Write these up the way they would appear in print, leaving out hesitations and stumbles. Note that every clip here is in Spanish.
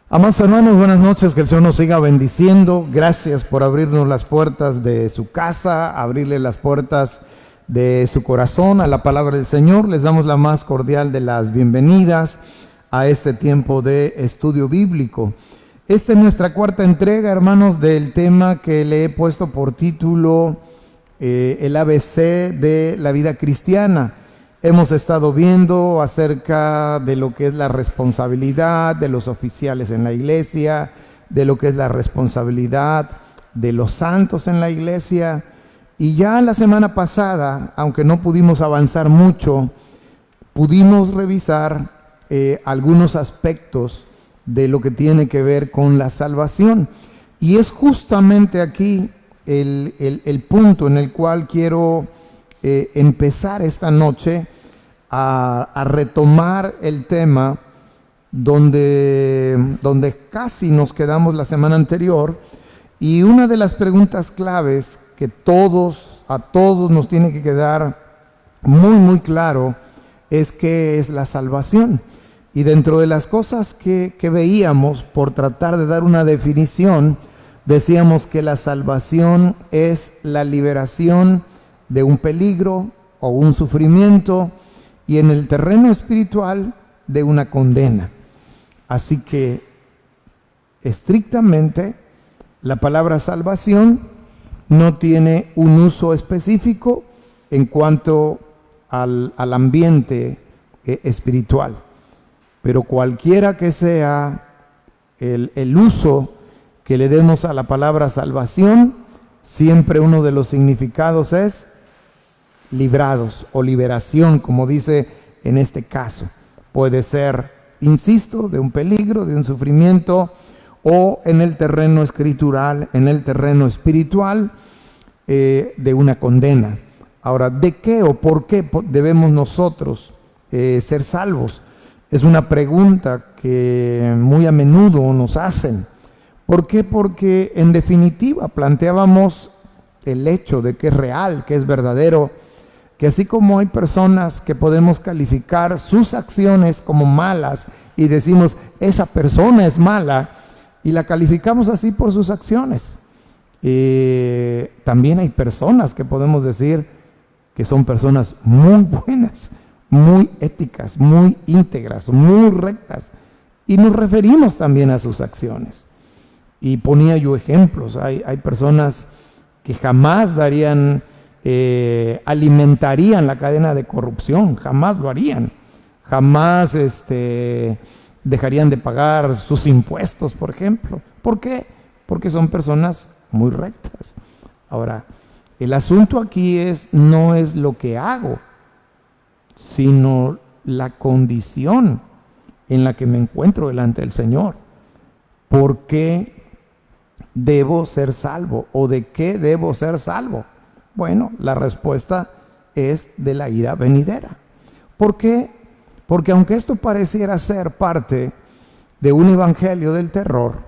Amados hermanos, buenas noches, que el Señor nos siga bendiciendo. Gracias por abrirnos las puertas de su casa, abrirle las puertas de su corazón a la palabra del Señor. Les damos la más cordial de las bienvenidas a este tiempo de estudio bíblico. Esta es nuestra cuarta entrega, hermanos, del tema que le he puesto por título el ABC de la vida cristiana. Hemos estado viendo acerca de lo que es la responsabilidad de los oficiales en la iglesia, de lo que es la responsabilidad de los santos en la iglesia. Y ya la semana pasada, aunque no pudimos avanzar mucho, pudimos revisar algunos aspectos de lo que tiene que ver con la salvación. Y es justamente aquí el punto en el cual quiero empezar esta noche a retomar el tema donde casi nos quedamos la semana anterior. Y una de las preguntas claves que a todos nos tiene que quedar muy claro es qué es la salvación. Y dentro de las cosas que veíamos, por tratar de dar una definición, decíamos que la salvación es la liberación de un peligro o un sufrimiento, y en el terreno espiritual de una condena. Así que estrictamente la palabra salvación no tiene un uso específico en cuanto al ambiente espiritual, pero cualquiera que sea el uso que le demos a la palabra salvación, siempre uno de los significados es librados o liberación, como dice en este caso. Puede ser, insisto, de un peligro, de un sufrimiento, o en el terreno escritural, en el terreno espiritual, de una condena. Ahora, ¿de qué o por qué debemos nosotros ser salvos? Es una pregunta que muy a menudo nos hacen. ¿Por qué? Porque en definitiva planteábamos el hecho de que es real, que es verdadero, que así como hay personas que podemos calificar sus acciones como malas y decimos, esa persona es mala, y la calificamos así por sus acciones, también hay personas que podemos decir que son personas muy buenas, muy éticas, muy íntegras, muy rectas, y nos referimos también a sus acciones. Y ponía yo ejemplos. Hay personas que jamás alimentarían la cadena de corrupción, jamás lo harían, jamás dejarían de pagar sus impuestos, por ejemplo. ¿Por qué? Porque son personas muy rectas. Ahora, el asunto aquí no es lo que hago, sino la condición en la que me encuentro delante del Señor. ¿Por qué debo ser salvo? ¿O de qué debo ser salvo? Bueno, la respuesta es de la ira venidera. ¿Por qué? Porque aunque esto pareciera ser parte de un evangelio del terror,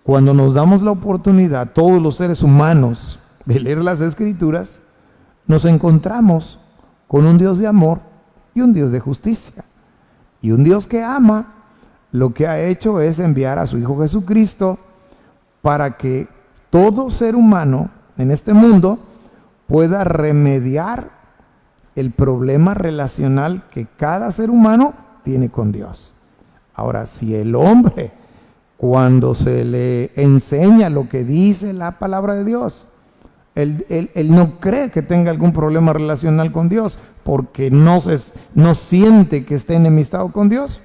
cuando nos damos la oportunidad, todos los seres humanos, de leer las Escrituras, nos encontramos con un Dios de amor y un Dios de justicia. Y un Dios que ama, lo que ha hecho es enviar a su Hijo Jesucristo para que todo ser humano en este mundo pueda remediar el problema relacional que cada ser humano tiene con Dios. Ahora, si el hombre, cuando se le enseña lo que dice la palabra de Dios, él no cree que tenga algún problema relacional con Dios, porque no siente que esté enemistado con Dios,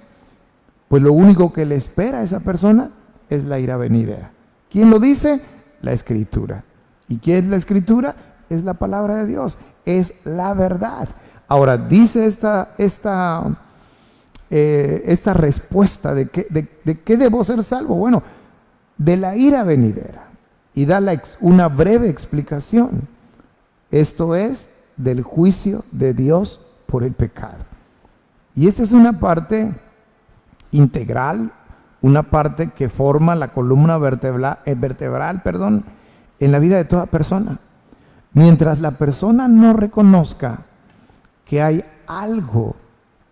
pues lo único que le espera a esa persona es la ira venidera. ¿Quién lo dice? La Escritura. ¿Y qué es la Escritura? Es la palabra de Dios, es la verdad. Ahora, dice esta respuesta de qué debo ser salvo. Bueno, de la ira venidera. Y da una breve explicación. Esto es del juicio de Dios por el pecado. Y esta es una parte integral, una parte que forma la columna vertebral, en la vida de toda persona. Mientras la persona no reconozca que hay algo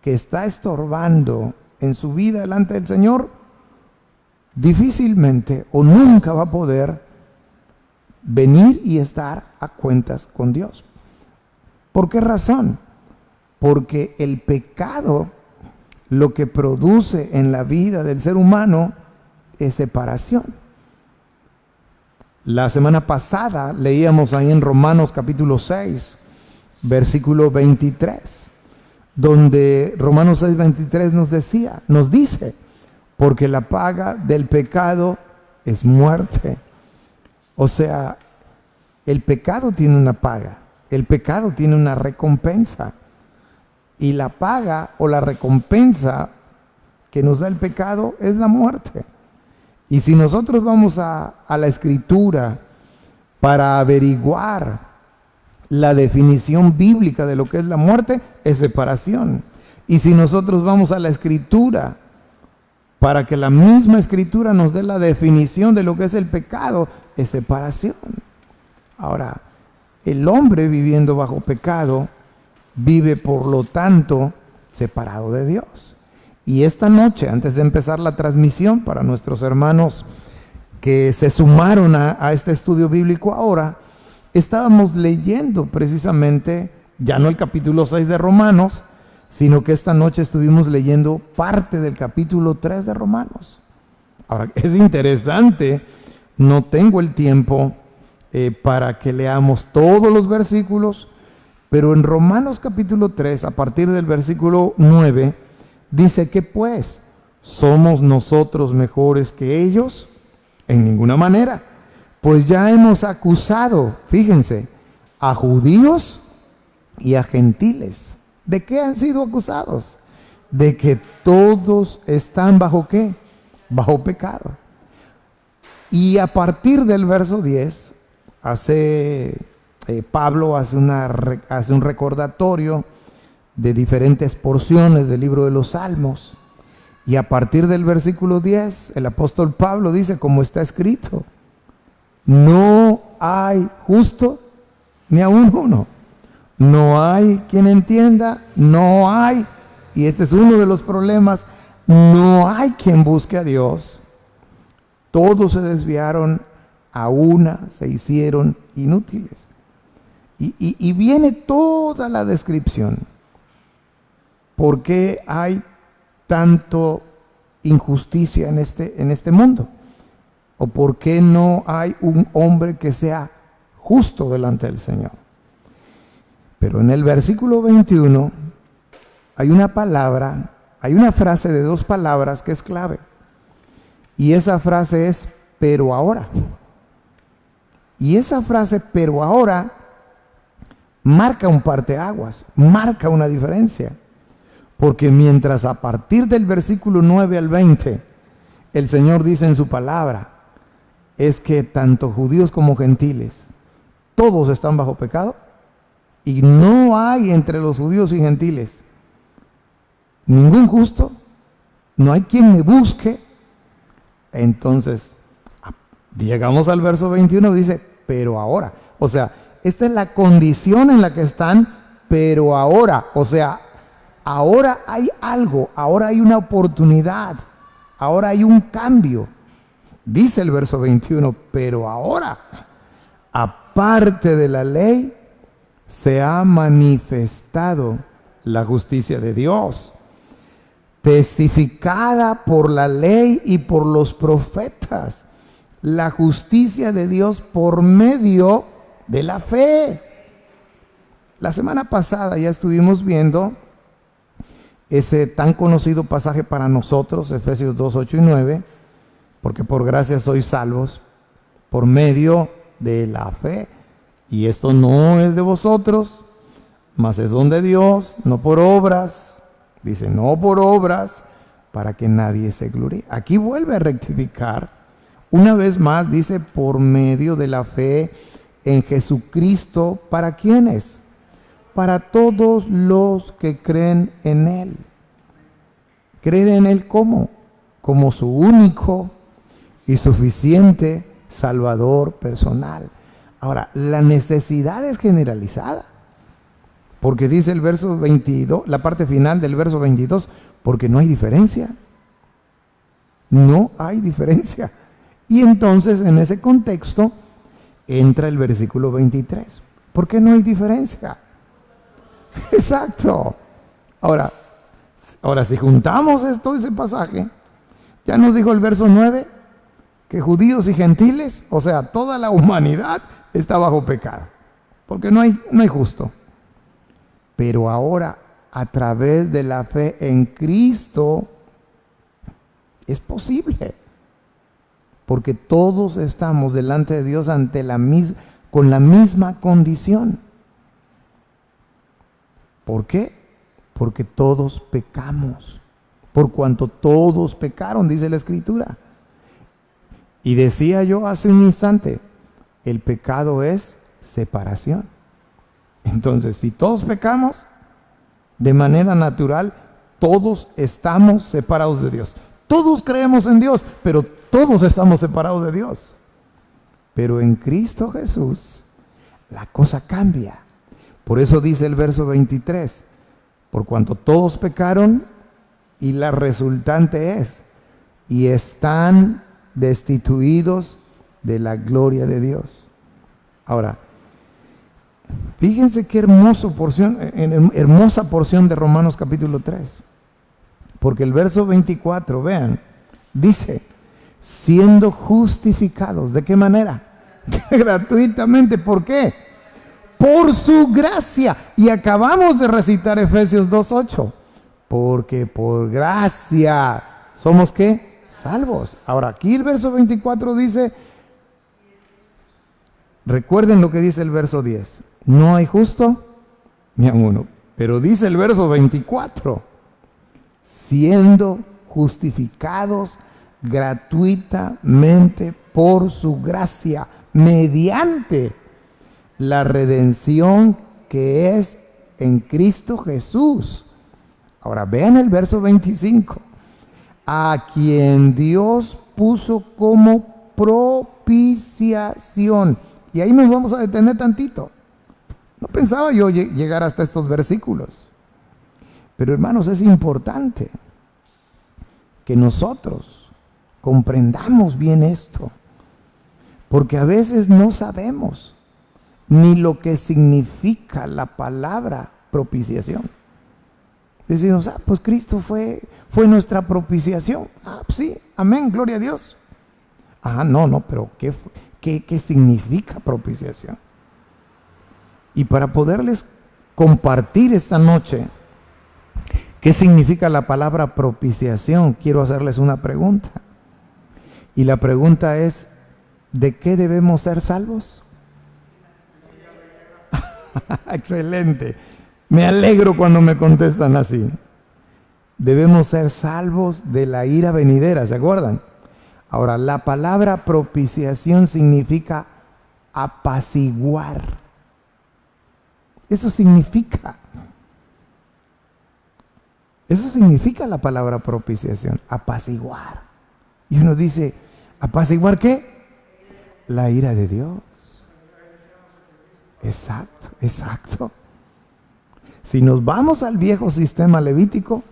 que está estorbando en su vida delante del Señor, difícilmente o nunca va a poder venir y estar a cuentas con Dios. ¿Por qué razón? Porque el pecado lo que produce en la vida del ser humano es separación. La semana pasada leíamos ahí en Romanos capítulo 6, versículo 23, donde Romanos 6, 23 nos dice, porque la paga del pecado es muerte. O sea, el pecado tiene una paga, el pecado tiene una recompensa. Y la paga o la recompensa que nos da el pecado es la muerte. Y si nosotros vamos a la Escritura para averiguar la definición bíblica de lo que es la muerte, es separación. Y si nosotros vamos a la Escritura para que la misma Escritura nos dé la definición de lo que es el pecado, es separación. Ahora, el hombre viviendo bajo pecado vive, por lo tanto, separado de Dios. Y esta noche, antes de empezar la transmisión, para nuestros hermanos que se sumaron a este estudio bíblico ahora, estábamos leyendo precisamente, ya no el capítulo 6 de Romanos, sino que esta noche estuvimos leyendo parte del capítulo 3 de Romanos. Ahora, es interesante, no tengo el tiempo para que leamos todos los versículos, pero en Romanos capítulo 3, a partir del versículo 9, dice que pues, ¿somos nosotros mejores que ellos? En ninguna manera. Pues ya hemos acusado, fíjense, a judíos y a gentiles. ¿De qué han sido acusados? De que todos están bajo ¿qué? Bajo pecado. Y a partir del verso 10, Pablo hace un recordatorio de diferentes porciones del libro de los Salmos. Y a partir del versículo 10, el apóstol Pablo dice, como está escrito, no hay justo ni aun uno. No hay quien entienda, no hay, y este es uno de los problemas, no hay quien busque a Dios. Todos se desviaron, a una se hicieron inútiles. Y viene toda la descripción. ¿Por qué hay tanto injusticia en este mundo? ¿O por qué no hay un hombre que sea justo delante del Señor? Pero en el versículo 21 hay una palabra, hay una frase de dos palabras que es clave. Y esa frase es, pero ahora. Y esa frase, pero ahora, marca un parteaguas, marca una diferencia. Porque mientras a partir del versículo 9 al 20, el Señor dice en su palabra, es que tanto judíos como gentiles, todos están bajo pecado, y no hay entre los judíos y gentiles ningún justo, no hay quien me busque. Entonces, llegamos al verso 21, dice, pero ahora, o sea, esta es la condición en la que están, pero ahora, o sea, ahora hay algo, ahora hay una oportunidad, ahora hay un cambio. Dice el verso 21, pero ahora, aparte de la ley, se ha manifestado la justicia de Dios, testificada por la ley y por los profetas, la justicia de Dios por medio de la fe. La semana pasada ya estuvimos viendo ese tan conocido pasaje para nosotros, Efesios 2, 8 y 9, porque por gracia sois salvos por medio de la fe. Y esto no es de vosotros, mas es don de Dios, no por obras. Dice, no por obras, para que nadie se gloríe. Aquí vuelve a rectificar. Una vez más dice, por medio de la fe en Jesucristo, ¿para quiénes? Para todos los que creen en Él. ¿Creen en Él cómo? Como su único y suficiente Salvador personal. Ahora, la necesidad es generalizada. Porque dice el verso 22, la parte final del verso 22, porque no hay diferencia. No hay diferencia. Y entonces en ese contexto entra el versículo 23. ¿Por qué no hay diferencia? Exacto. Ahora si juntamos ese pasaje, ya nos dijo el verso 9 que judíos y gentiles, o sea, toda la humanidad está bajo pecado, porque no hay justo. Pero ahora, a través de la fe en Cristo, es posible, porque todos estamos delante de Dios con la misma condición. ¿Por qué? Porque todos pecamos, por cuanto todos pecaron, dice la Escritura. Y decía yo hace un instante, el pecado es separación. Entonces, si todos pecamos, de manera natural, todos estamos separados de Dios. Todos creemos en Dios, pero todos estamos separados de Dios. Pero en Cristo Jesús, la cosa cambia. Por eso dice el verso 23, por cuanto todos pecaron, y la resultante es, y están destituidos de la gloria de Dios. Ahora, fíjense qué hermosa porción de Romanos capítulo 3. Porque el verso 24, vean, dice, siendo justificados, ¿de qué manera? Gratuitamente. ¿Por qué? Por su gracia. Y acabamos de recitar Efesios 2:8. Porque por gracia somos ¿qué? Salvos. Ahora aquí el verso 24 dice, recuerden lo que dice el verso 10. No hay justo ni a uno. Pero dice el verso 24, siendo justificados gratuitamente por su gracia, mediante la redención que es en Cristo Jesús. Ahora vean el verso 25. A quien Dios puso como propiciación. Y ahí nos vamos a detener tantito. No pensaba yo llegar hasta estos versículos. Pero hermanos, es importante que nosotros comprendamos bien esto. Porque a veces no sabemos ni lo que significa la palabra propiciación. Decimos, pues Cristo fue nuestra propiciación. Pues sí, amén, gloria a Dios. No, pero ¿qué significa propiciación? Y para poderles compartir esta noche qué significa la palabra propiciación, quiero hacerles una pregunta. Y la pregunta es, ¿de qué debemos ser salvos? Excelente. Me alegro cuando me contestan así. Debemos ser salvos de la ira venidera, ¿se acuerdan? Ahora, la palabra propiciación significa apaciguar. Eso significa la palabra propiciación, apaciguar. Y uno dice, ¿apaciguar qué? La ira de Dios. Exacto. Si nos vamos al viejo sistema levítico,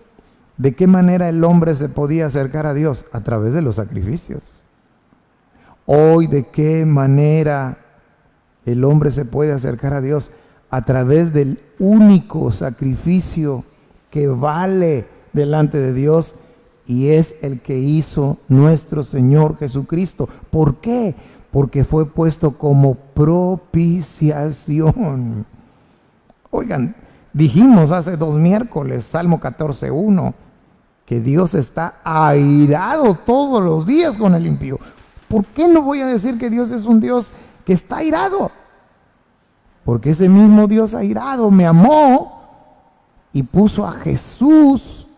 ¿de qué manera el hombre se podía acercar a Dios? A través de los sacrificios. Hoy, ¿de qué manera el hombre se puede acercar a Dios? A través del único sacrificio que vale delante de Dios, y es el que hizo nuestro Señor Jesucristo. ¿Por qué? Porque fue puesto como propiciación. Oigan, dijimos hace 2 miércoles, Salmo 14:1, que Dios está airado todos los días con el impío. ¿Por qué no voy a decir que Dios es un Dios que está airado? Porque ese mismo Dios airado me amó y puso a Jesús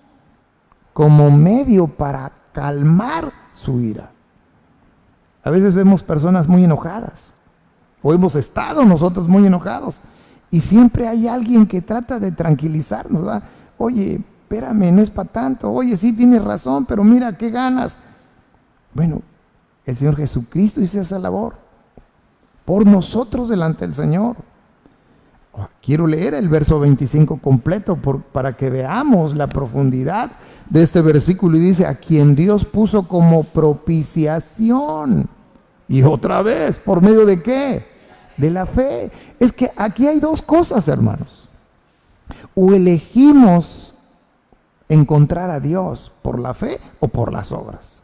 como medio para calmar su ira. A veces vemos personas muy enojadas, o hemos estado nosotros muy enojados, y siempre hay alguien que trata de tranquilizarnos, ¿verdad? Oye, espérame, no es para tanto. Oye, sí tienes razón, pero mira, qué ganas. Bueno, el Señor Jesucristo hizo esa labor por nosotros delante del Señor. Quiero leer el verso 25 completo para que veamos la profundidad de este versículo. Y dice, a quien Dios puso como propiciación. Y otra vez, ¿por medio de qué? De la fe. Es que aquí hay dos cosas, hermanos. O elegimos encontrar a Dios por la fe o por las obras.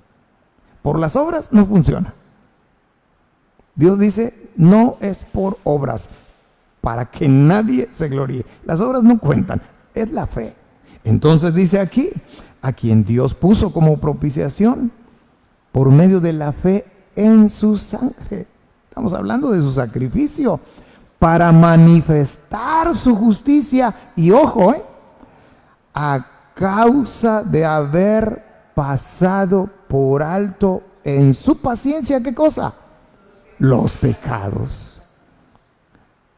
Por las obras no funciona. Dios dice, no es por obras, para que nadie se gloríe. Las obras no cuentan, es la fe. Entonces dice aquí, a quien Dios puso como propiciación por medio de la fe en su sangre. Estamos hablando de su sacrificio para manifestar su justicia. Y ojo, a causa de haber pasado por alto en su paciencia, ¿qué cosa? Los pecados.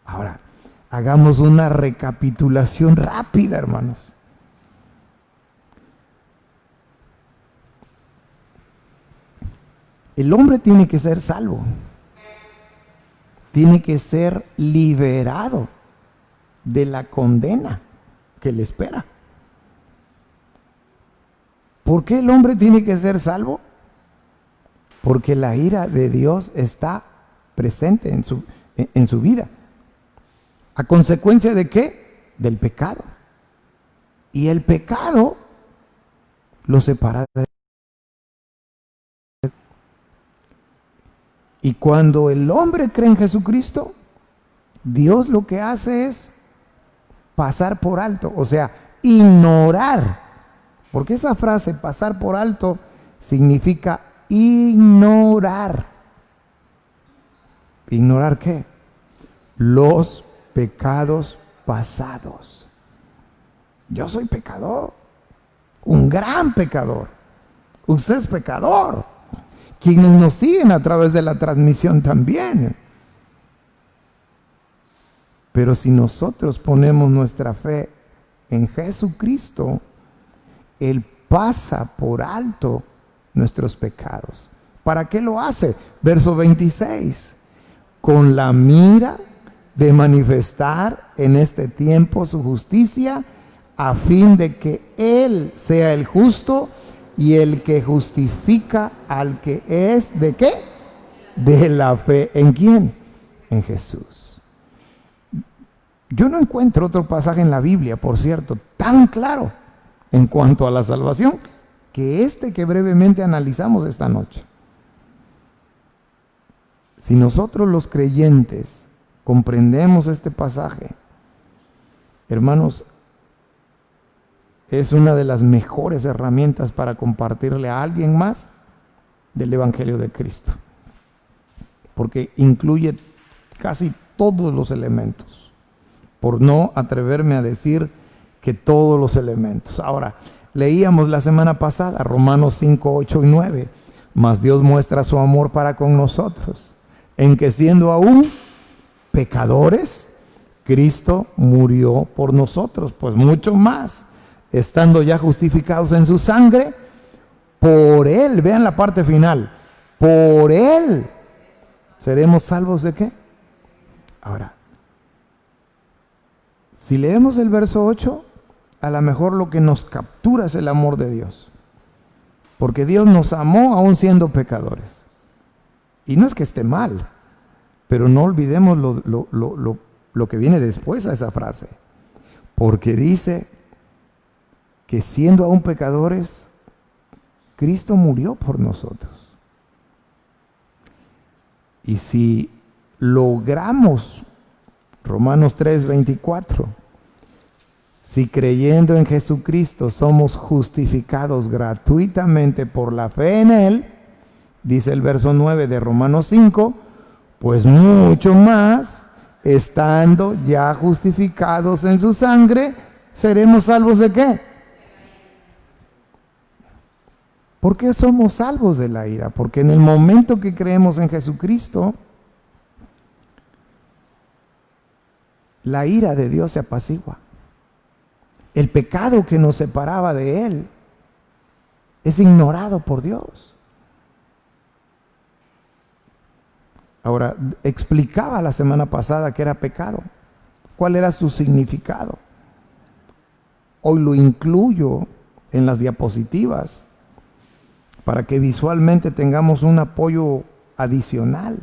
Ahora, hagamos una recapitulación rápida, hermanos. El hombre tiene que ser salvo. Tiene que ser liberado de la condena que le espera. ¿Por qué el hombre tiene que ser salvo? Porque la ira de Dios está presente en su vida. ¿A consecuencia de qué? Del pecado. Y el pecado lo separa de Dios. Y cuando el hombre cree en Jesucristo, Dios lo que hace es pasar por alto, o sea, ignorar. Porque esa frase, pasar por alto, significa ignorar. ¿Ignorar qué? Los pecados pasados. Yo soy pecador, un gran pecador. Usted es pecador. Quienes nos siguen a través de la transmisión también. Pero si nosotros ponemos nuestra fe en Jesucristo, Él pasa por alto nuestros pecados. ¿Para qué lo hace? Verso 26. Con la mira de manifestar en este tiempo su justicia, a fin de que Él sea el justo y el que justifica al que es, ¿de qué? De la fe. ¿En quién? En Jesús. Yo no encuentro otro pasaje en la Biblia, por cierto, tan claro en cuanto a la salvación que este que brevemente analizamos esta noche. Si nosotros los creyentes comprendemos este pasaje, hermanos, es una de las mejores herramientas para compartirle a alguien más del Evangelio de Cristo, porque incluye casi todos los elementos, por no atreverme a decir que todos los elementos. Ahora, leíamos la semana pasada Romanos 5, 8 y 9, mas Dios muestra su amor para con nosotros, en que siendo aún pecadores, Cristo murió por nosotros, pues mucho más, estando ya justificados en su sangre, por Él, vean la parte final, por Él, ¿seremos salvos de qué? Ahora, si leemos el verso 8, a lo mejor lo que nos captura es el amor de Dios, porque Dios nos amó aún siendo pecadores. Y no es que esté mal, pero no olvidemos lo que viene después a esa frase, porque dice que siendo aún pecadores, Cristo murió por nosotros. Y si logramos, Romanos 3:24, si creyendo en Jesucristo somos justificados gratuitamente por la fe en Él, dice el verso 9 de Romanos 5, pues mucho más, estando ya justificados en su sangre, seremos salvos de qué? ¿Por qué somos salvos de la ira? Porque en el momento que creemos en Jesucristo, la ira de Dios se apacigua. El pecado que nos separaba de Él es ignorado por Dios. Ahora, explicaba la semana pasada que era pecado. cuál era su significado. Hoy lo incluyo en las diapositivas para que visualmente tengamos un apoyo adicional.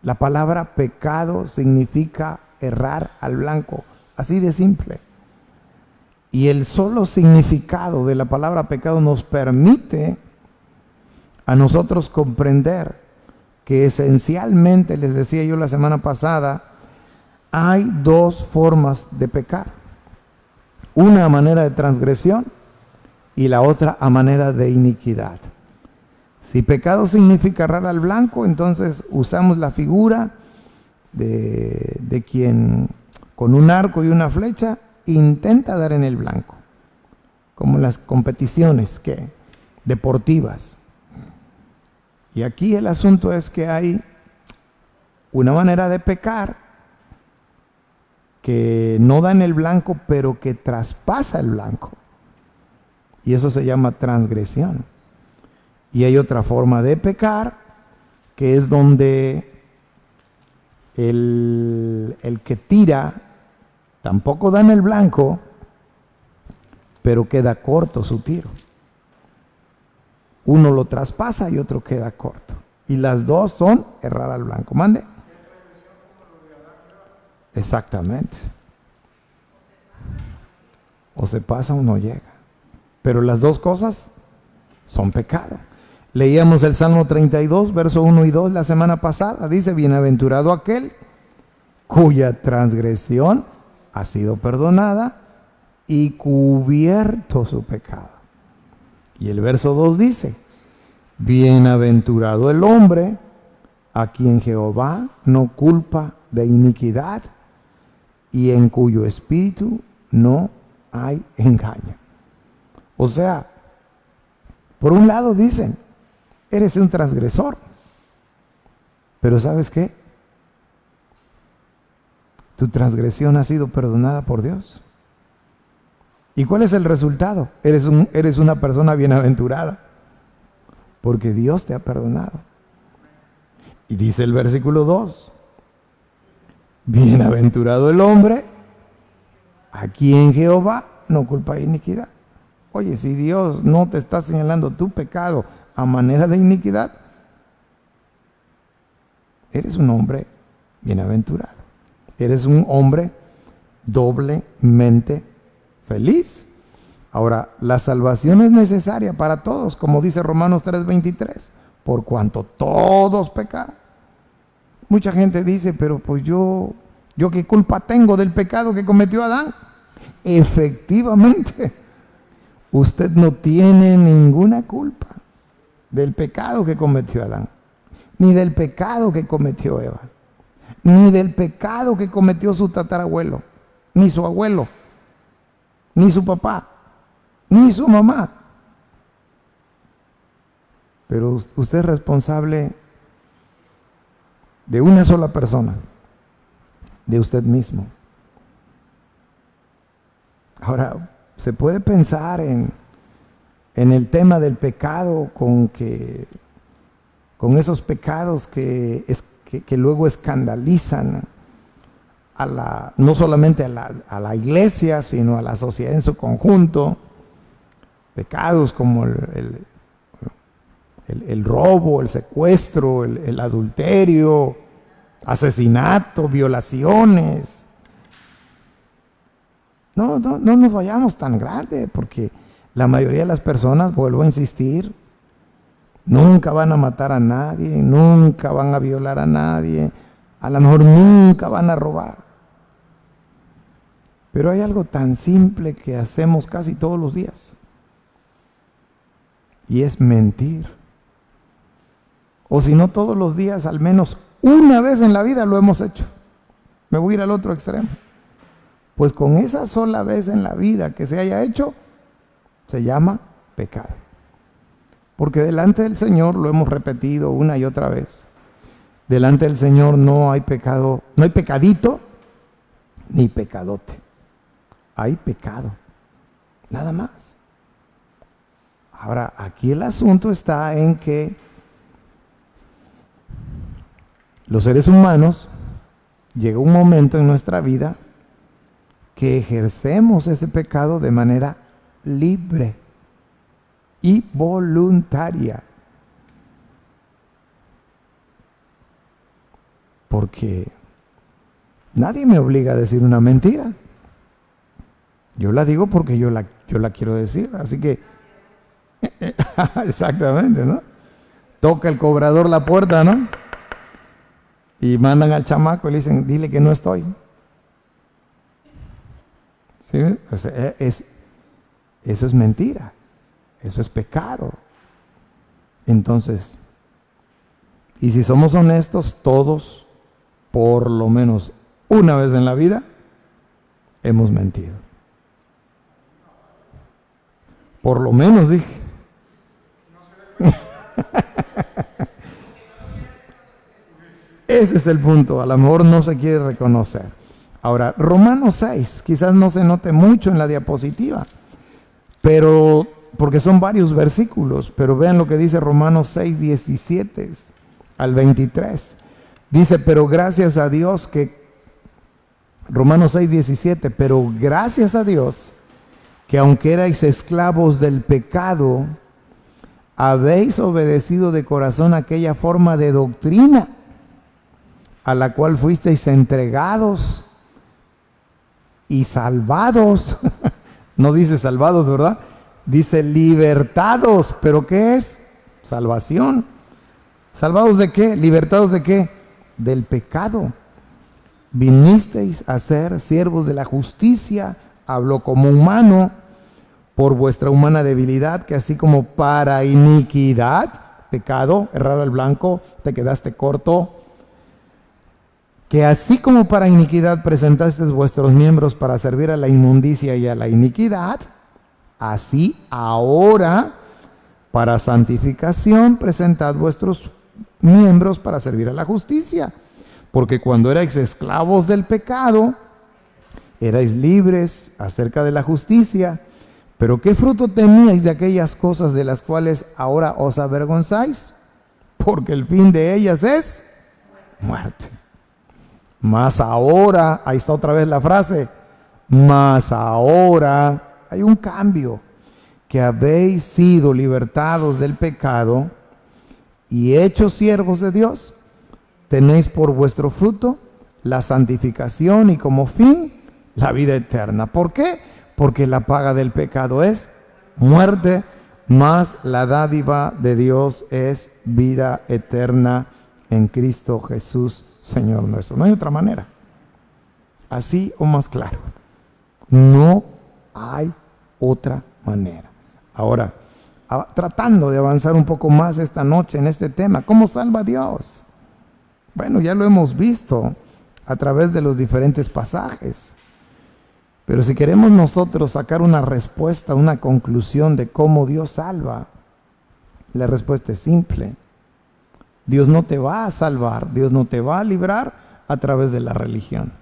La palabra pecado significa errar al blanco, así de simple. Y el solo significado de la palabra pecado nos permite a nosotros comprender que esencialmente, les decía yo la semana pasada, hay dos formas de pecar. Una a manera de transgresión y la otra a manera de iniquidad. Si pecado significa errar al blanco, entonces usamos la figura de quien con un arco y una flecha intenta dar en el blanco, como en las competiciones deportivas. Y aquí el asunto es que hay una manera de pecar que no da en el blanco, pero que traspasa el blanco. Y eso se llama transgresión. Y hay otra forma de pecar, que es donde el que tira tampoco da en el blanco, pero queda corto su tiro. Uno lo traspasa y otro queda corto. Y las dos son errar al blanco. Mande. Exactamente. O se pasa o no llega. Pero las dos cosas son pecado. Leíamos el Salmo 32, verso 1 y 2 la semana pasada. Dice, bienaventurado aquel cuya transgresión ha sido perdonada y cubierto su pecado. Y el verso 2 dice, bienaventurado el hombre a quien Jehová no culpa de iniquidad y en cuyo espíritu no hay engaño. O sea, por un lado dicen, eres un transgresor, pero ¿sabes qué? Tu transgresión ha sido perdonada por Dios. ¿Y cuál es el resultado? Eres una persona bienaventurada, porque Dios te ha perdonado. Y dice el versículo 2, bienaventurado el hombre a quien Jehová no culpa de iniquidad. Oye, si Dios no te está señalando tu pecado a manera de iniquidad, eres un hombre bienaventurado. Eres un hombre doblemente feliz. Ahora, la salvación es necesaria para todos, como dice Romanos 3:23, por cuanto todos pecaron. Mucha gente dice, pero pues yo qué culpa tengo del pecado que cometió Adán. Efectivamente, usted no tiene ninguna culpa del pecado que cometió Adán, ni del pecado que cometió Eva, ni del pecado que cometió su tatarabuelo, ni su abuelo, ni su papá, ni su mamá. Pero usted es responsable de una sola persona, de usted mismo. Ahora, se puede pensar en el tema del pecado con esos pecados que luego escandalizan no solamente a la iglesia, sino a la sociedad en su conjunto. Pecados como el robo, el secuestro, el adulterio, asesinato, violaciones. No nos vayamos tan grande, porque la mayoría de las personas, vuelvo a insistir, nunca van a matar a nadie, nunca van a violar a nadie, a lo mejor nunca van a robar. Pero hay algo tan simple que hacemos casi todos los días, y es mentir. O si no todos los días, al menos una vez en la vida lo hemos hecho. Me voy a ir al otro extremo. Pues con esa sola vez en la vida que se haya hecho, se llama pecado. Porque delante del Señor, lo hemos repetido una y otra vez, delante del Señor no hay pecado, no hay pecadito ni pecadote. Hay pecado, nada más. Ahora, aquí el asunto está en que los seres humanos, llega un momento en nuestra vida que ejercemos ese pecado de manera libre y voluntaria. Porque nadie me obliga a decir una mentira. Yo la digo porque yo la quiero decir. Así que, exactamente, ¿no? Toca el cobrador la puerta, ¿no? Y mandan al chamaco y le dicen, dile que no estoy. ¿Sí? O sea, eso es mentira. Eso es pecado. Entonces, y si somos honestos, todos, por lo menos una vez en la vida, hemos mentido. Por lo menos, dije. Ese es el punto. A lo mejor no se quiere reconocer. Ahora, Romanos 6, quizás no se note mucho en la diapositiva, pero porque son varios versículos, pero vean lo que dice Romanos 6, 17 al 23. Dice, pero gracias a Dios Romanos 6, 17, pero gracias a Dios que aunque erais esclavos del pecado, habéis obedecido de corazón aquella forma de doctrina a la cual fuisteis entregados y salvados. No dice salvados, ¿verdad? Dice libertados. ¿Pero qué es? Salvación. ¿Salvados de qué? ¿Libertados de qué? Del pecado. Vinisteis a ser siervos de la justicia. Habló como humano por vuestra humana debilidad, que así como para iniquidad, pecado, errar al blanco, te quedaste corto, que así como para iniquidad presentasteis vuestros miembros para servir a la inmundicia y a la iniquidad, así ahora para santificación presentad vuestros miembros para servir a la justicia. Porque cuando erais esclavos del pecado, erais libres acerca de la justicia. Pero ¿qué fruto teníais de aquellas cosas de las cuales ahora os avergonzáis? Porque el fin de ellas es muerte. Mas ahora, ahí está otra vez la frase, mas ahora hay un cambio, que habéis sido libertados del pecado y hechos siervos de Dios, tenéis por vuestro fruto la santificación y como fin la vida eterna. ¿Por qué? Porque la paga del pecado es muerte, mas la dádiva de Dios es vida eterna en Cristo Jesús, Señor nuestro. No hay otra manera. Así o más claro. No hay otra manera. Ahora, tratando de avanzar un poco más esta noche en este tema, ¿cómo salva Dios? Bueno, ya lo hemos visto a través de los diferentes pasajes. Pero si queremos nosotros sacar una respuesta, una conclusión de cómo Dios salva, la respuesta es simple. Dios no te va a salvar, Dios no te va a librar a través de la religión.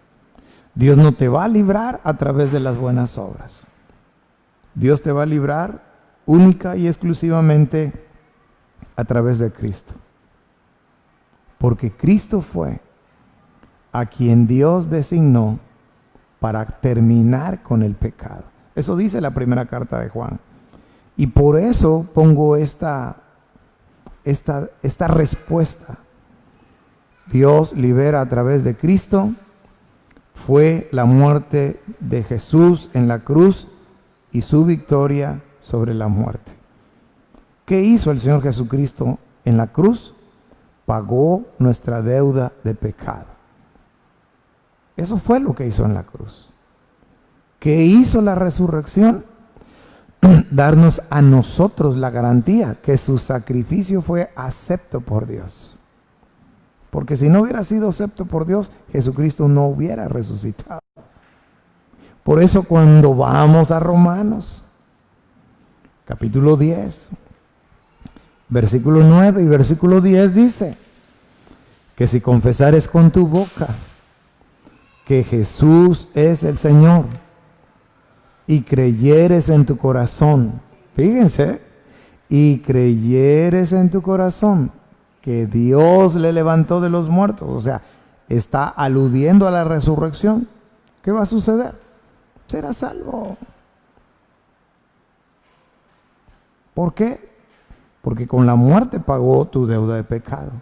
Dios no te va a librar a través de las buenas obras. Dios te va a librar única y exclusivamente a través de Cristo. Porque Cristo fue a quien Dios designó para terminar con el pecado. Eso dice la primera carta de Juan. Y por eso pongo esta respuesta. Dios libera a través de Cristo. Fue la muerte de Jesús en la cruz y su victoria sobre la muerte. ¿Qué hizo el Señor Jesucristo en la cruz? Pagó nuestra deuda de pecado. Eso fue lo que hizo en la cruz. ¿Qué hizo la resurrección? Darnos a nosotros la garantía que su sacrificio fue acepto por Dios. Porque si no hubiera sido acepto por Dios, Jesucristo no hubiera resucitado. Por eso cuando vamos a Romanos, capítulo 10, versículo 9 y versículo 10 dice que si confesares con tu boca que Jesús es el Señor y creyeres en tu corazón, fíjense, y creyeres en tu corazón que Dios le levantó de los muertos, o sea, está aludiendo a la resurrección, ¿qué va a suceder? serás salvo. ¿Por qué? Porque con la muerte pagó tu deuda de pecado.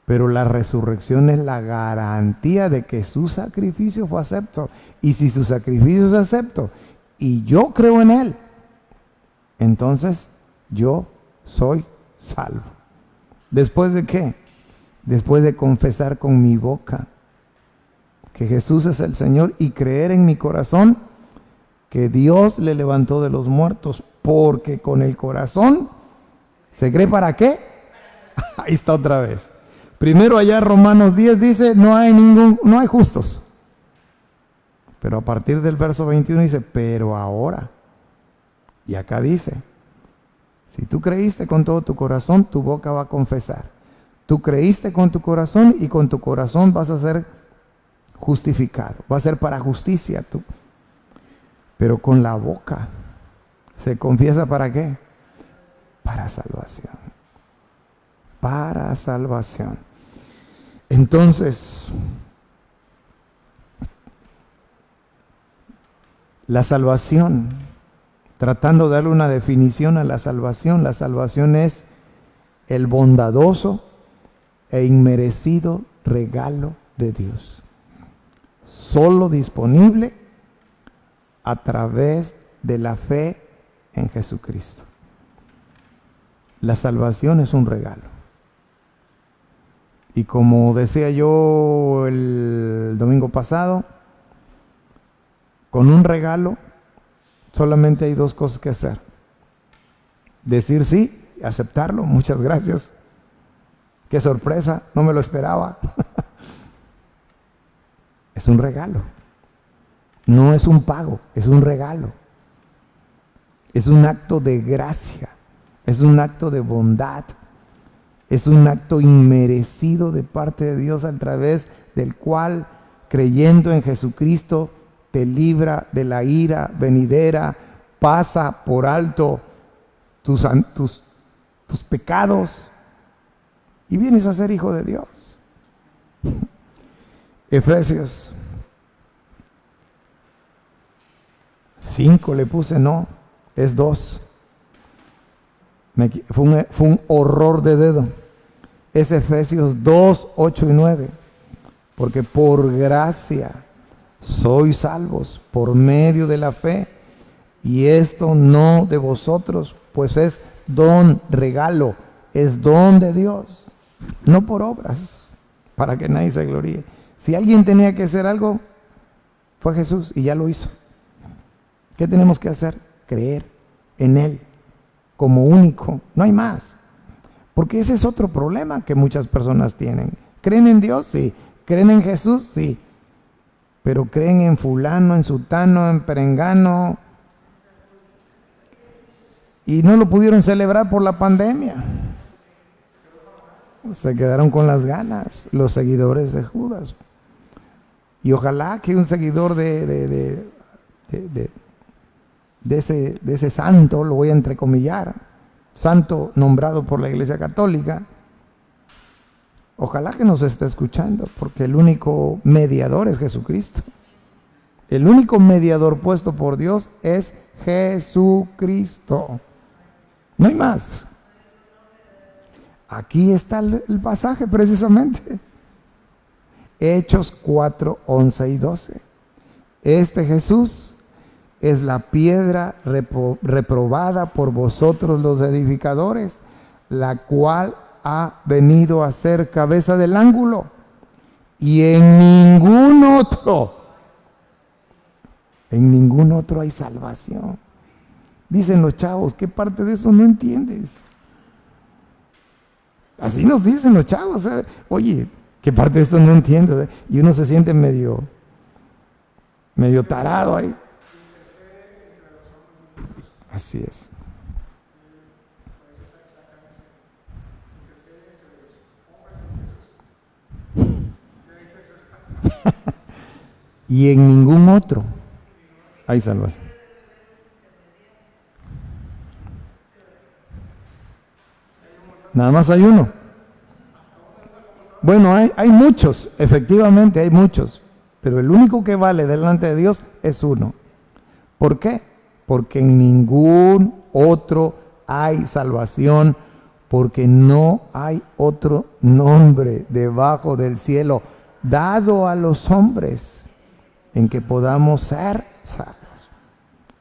Pero la resurrección es la garantía de que su sacrificio fue acepto. Y si su sacrificio es acepto y yo creo en él, entonces yo soy salvo. ¿Después de qué? Después de confesar con mi boca que Jesús es el Señor y creer en mi corazón que Dios le levantó de los muertos, porque con el corazón se cree ¿para qué? Ahí está otra vez. Primero allá Romanos 10 dice, no hay justos. Pero a partir del verso 21 dice, pero ahora. Y acá dice, si tú creíste con todo tu corazón, tu boca va a confesar. Tú creíste con tu corazón y con tu corazón vas a ser justificado. Va a ser para justicia tú. Pero con la boca se confiesa ¿para qué? Para salvación. Para salvación. Entonces, la salvación, tratando de darle una definición a la salvación es el bondadoso e inmerecido regalo de Dios, solo disponible a través de la fe en Jesucristo. La salvación es un regalo. Y como decía yo el domingo pasado, con un regalo solamente hay dos cosas que hacer. Decir sí, aceptarlo, muchas gracias. Qué sorpresa, no me lo esperaba. Es un regalo. No es un pago, es un regalo. Es un acto de gracia, es un acto de bondad. Es un acto inmerecido de parte de Dios a través del cual, creyendo en Jesucristo, te libra de la ira venidera, pasa por alto tus pecados y vienes a ser hijo de Dios. Efesios 5 le puse, no, es 2. Fue un horror de dedo. Es Efesios 2, 8 y 9. Porque por gracia sois salvos por medio de la fe. Y esto no de vosotros, pues es don, regalo, es don de Dios. No por obras, para que nadie se gloríe. Si alguien tenía que hacer algo, fue Jesús y ya lo hizo. ¿Qué tenemos que hacer? Creer en Él como único, no hay más. Porque ese es otro problema que muchas personas tienen. ¿Creen en Dios? Sí. ¿Creen en Jesús? Sí. Pero creen en fulano, en sutano, en perengano. Y no lo pudieron celebrar por la pandemia. Se quedaron con las ganas los seguidores de Judas. Y ojalá que un seguidor de ese santo, lo voy a entrecomillar, santo nombrado por la Iglesia Católica, ojalá que nos esté escuchando, porque el único mediador es Jesucristo. El único mediador puesto por Dios es Jesucristo. No hay más. Aquí está el pasaje precisamente. Hechos 4, 11 y 12. Este Jesús es la piedra reprobada por vosotros los edificadores, la cual ha venido a ser cabeza del ángulo, y en ningún otro hay salvación. Dicen los chavos, ¿qué parte de eso no entiendes? Así nos dicen los chavos, oye, ¿qué parte de eso no entiendes? Y uno se siente medio tarado ahí. Así es. Y en ningún otro hay salvación. Nada más hay uno. Bueno, hay muchos, efectivamente hay muchos, pero el único que vale delante de Dios es uno. ¿Por qué? Porque en ningún otro hay salvación, porque no hay otro nombre debajo del cielo dado a los hombres en que podamos ser salvos.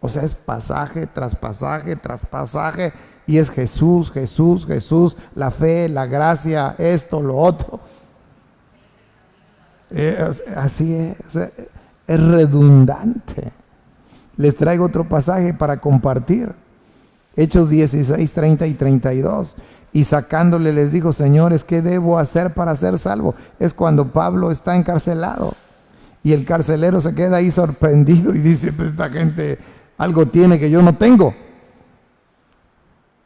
O sea, es pasaje tras pasaje tras pasaje, y es Jesús, Jesús, Jesús, la fe, la gracia, esto, lo otro. Así es redundante. Les traigo otro pasaje para compartir. Hechos 16, 30 y 32. Y sacándole les dijo: señores, ¿qué debo hacer para ser salvo? Es cuando Pablo está encarcelado. Y el carcelero se queda ahí sorprendido y dice: pues esta gente algo tiene que yo no tengo.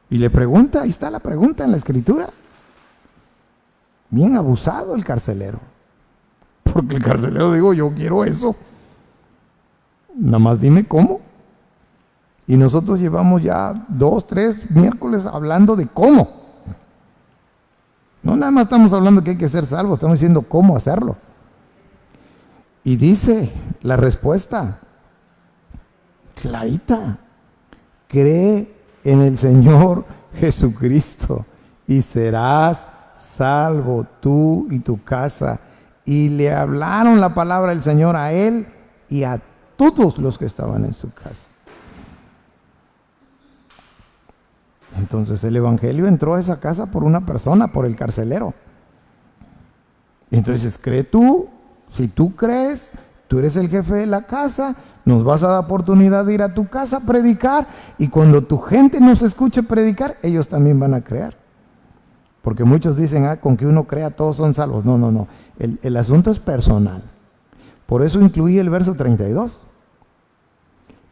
Y le pregunta, ahí está la pregunta en la escritura. Bien abusado el carcelero. Porque el carcelero dijo: yo quiero eso. Nada más dime cómo. Y nosotros llevamos ya 2, 3 miércoles hablando de cómo. No nada más estamos hablando que hay que ser salvos, estamos diciendo cómo hacerlo. Y dice la respuesta clarita: cree en el Señor Jesucristo y serás salvo tú y tu casa. Y le hablaron la palabra del Señor a él y a todos los que estaban en su casa. Entonces el evangelio entró a esa casa por una persona, por el carcelero. Entonces, cree tú. Si tú crees, tú eres el jefe de la casa, nos vas a dar oportunidad de ir a tu casa a predicar, y cuando tu gente nos escuche predicar, ellos también van a creer. Porque muchos dicen: con que uno crea todos son salvos. No, no, no. El asunto es personal. Por eso incluí el verso 32.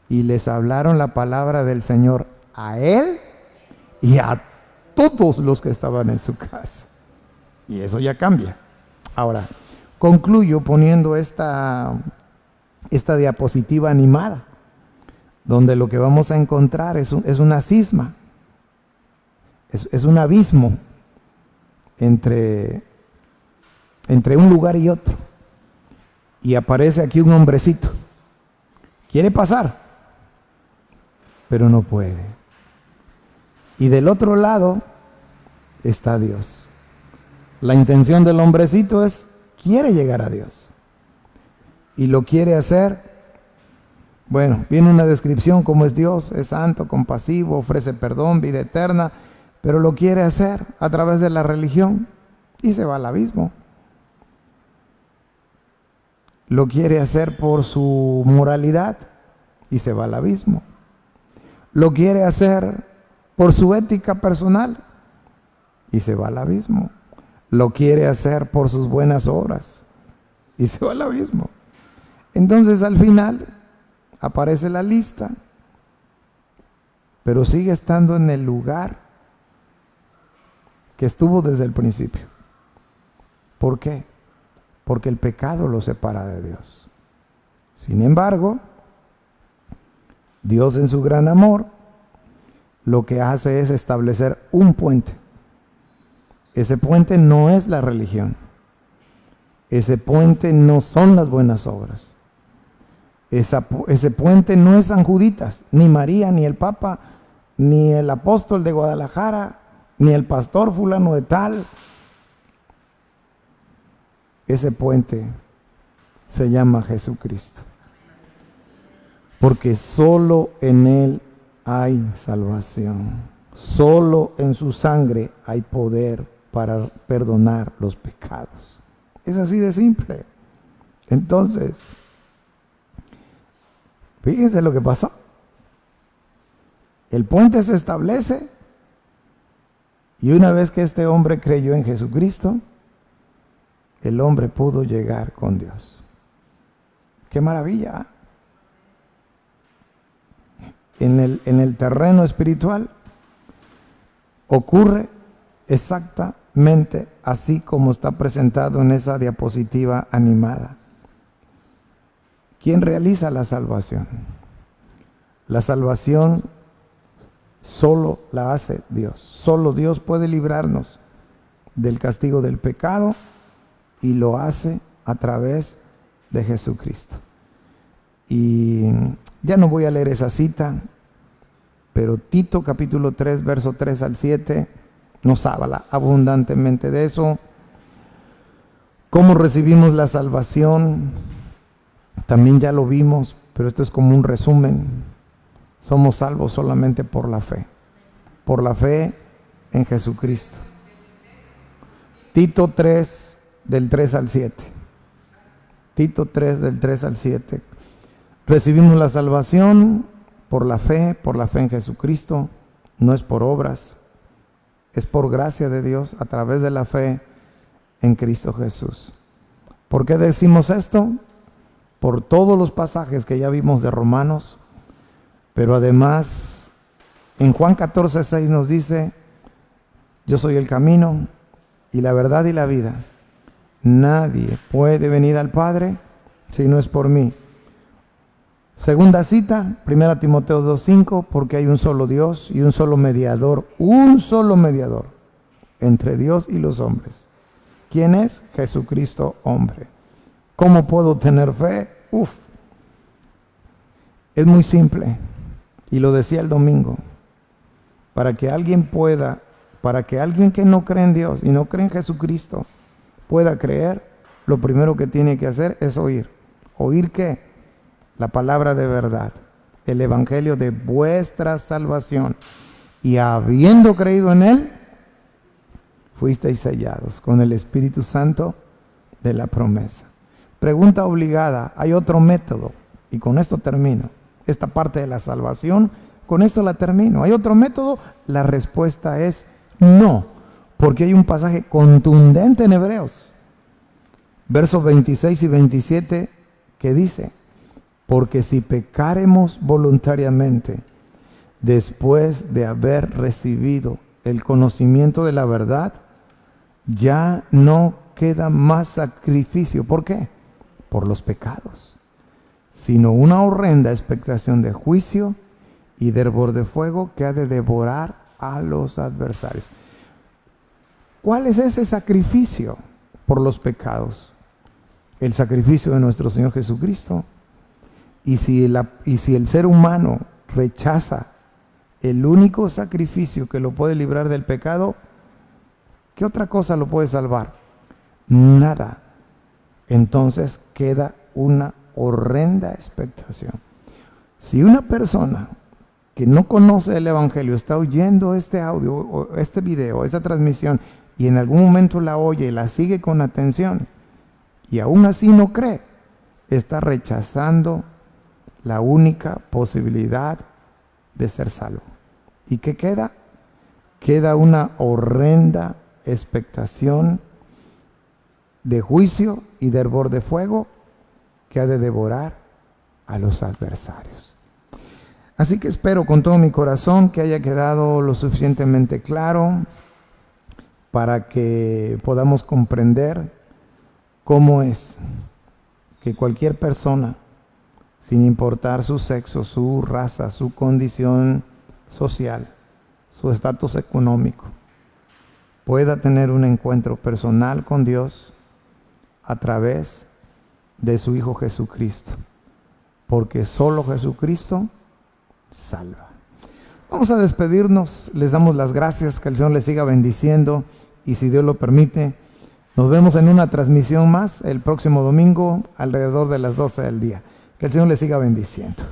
Y les hablaron la palabra del Señor a él y a todos los que estaban en su casa. Y eso ya cambia. Ahora, concluyo poniendo esta diapositiva animada, donde lo que vamos a encontrar es una cisma, es un abismo entre un lugar y otro. Y aparece aquí un hombrecito. Quiere pasar, pero no puede. Y del otro lado está Dios. La intención del hombrecito quiere llegar a Dios. Y lo quiere hacer. Bueno, viene una descripción cómo es Dios: es santo, compasivo, ofrece perdón, vida eterna, pero lo quiere hacer a través de la religión y se va al abismo. Lo quiere hacer por su moralidad y se va al abismo. Lo quiere hacer por su ética personal y se va al abismo. Lo quiere hacer por sus buenas obras y se va al abismo. Entonces al final aparece la lista, pero sigue estando en el lugar que estuvo desde el principio. ¿Por qué? Porque el pecado lo separa de Dios. Sin embargo, Dios en su gran amor lo que hace es establecer un puente. Ese puente no es la religión. Ese puente no son las buenas obras. Ese puente no es San Juditas, ni María, ni el Papa, ni el apóstol de Guadalajara, ni el pastor fulano de tal. Ese puente se llama Jesucristo. Porque solo en Él hay salvación. Solo en su sangre hay poder para perdonar los pecados. Es así de simple. Entonces, fíjense lo que pasó. El puente se establece, y una vez que este hombre creyó en Jesucristo, el hombre pudo llegar con Dios. ¡Qué maravilla! En el terreno espiritual ocurre exactamente así como está presentado en esa diapositiva animada. ¿Quién realiza la salvación? La salvación solo la hace Dios. Solo Dios puede librarnos del castigo del pecado, y lo hace a través de Jesucristo. Y ya no voy a leer esa cita, pero Tito capítulo 3, verso 3 al 7, nos habla abundantemente de eso. ¿Cómo recibimos la salvación? También ya lo vimos, pero esto es como un resumen. Somos salvos solamente por la fe en Jesucristo. Tito 3, del 3 al 7. Tito 3, del 3 al 7. Recibimos la salvación por la fe en Jesucristo. No es por obras, es por gracia de Dios a través de la fe en Cristo Jesús. ¿Por qué decimos esto? Por todos los pasajes que ya vimos de Romanos, pero además en Juan 14:6 nos dice: yo soy el camino y la verdad y la vida. Nadie puede venir al Padre si no es por mí. Segunda cita, 1 Timoteo 2:5, porque hay un solo Dios y un solo mediador entre Dios y los hombres. ¿Quién es? Jesucristo, hombre. ¿Cómo puedo tener fe? Es muy simple, y lo decía el domingo. Para que alguien que no cree en Dios y no cree en Jesucristo pueda creer, lo primero que tiene que hacer es oír. ¿Oír qué? La palabra de verdad, el evangelio de vuestra salvación. Y habiendo creído en él, fuisteis sellados con el Espíritu Santo de la promesa. Pregunta obligada: ¿hay otro método? Y con esto termino. Esta parte de la salvación, con esto la termino. ¿Hay otro método? La respuesta es no, porque hay un pasaje contundente en Hebreos, versos 26 y 27, que dice: porque si pecaremos voluntariamente, después de haber recibido el conocimiento de la verdad, ya no queda más sacrificio. ¿Por qué? Por los pecados, sino una horrenda expectación de juicio y de hervor de fuego que ha de devorar a los adversarios. ¿Cuál es ese sacrificio por los pecados? El sacrificio de nuestro Señor Jesucristo. Y si el ser humano rechaza el único sacrificio que lo puede librar del pecado, ¿qué otra cosa lo puede salvar? Nada. Entonces queda una horrenda expectación. Si una persona que no conoce el evangelio está oyendo este audio, o este video, esta transmisión, y en algún momento la oye y la sigue con atención, y aún así no cree, está rechazando la única posibilidad de ser salvo. ¿Y qué queda? Queda una horrenda expectación de juicio y de hervor de fuego que ha de devorar a los adversarios. Así que espero con todo mi corazón que haya quedado lo suficientemente claro para que podamos comprender cómo es que cualquier persona, sin importar su sexo, su raza, su condición social, su estatus económico, pueda tener un encuentro personal con Dios a través de su Hijo Jesucristo, porque solo Jesucristo salva. Vamos a despedirnos, les damos las gracias, que el Señor les siga bendiciendo, y si Dios lo permite, nos vemos en una transmisión más el próximo domingo alrededor de las 12 del día. Que el Señor les siga bendiciendo.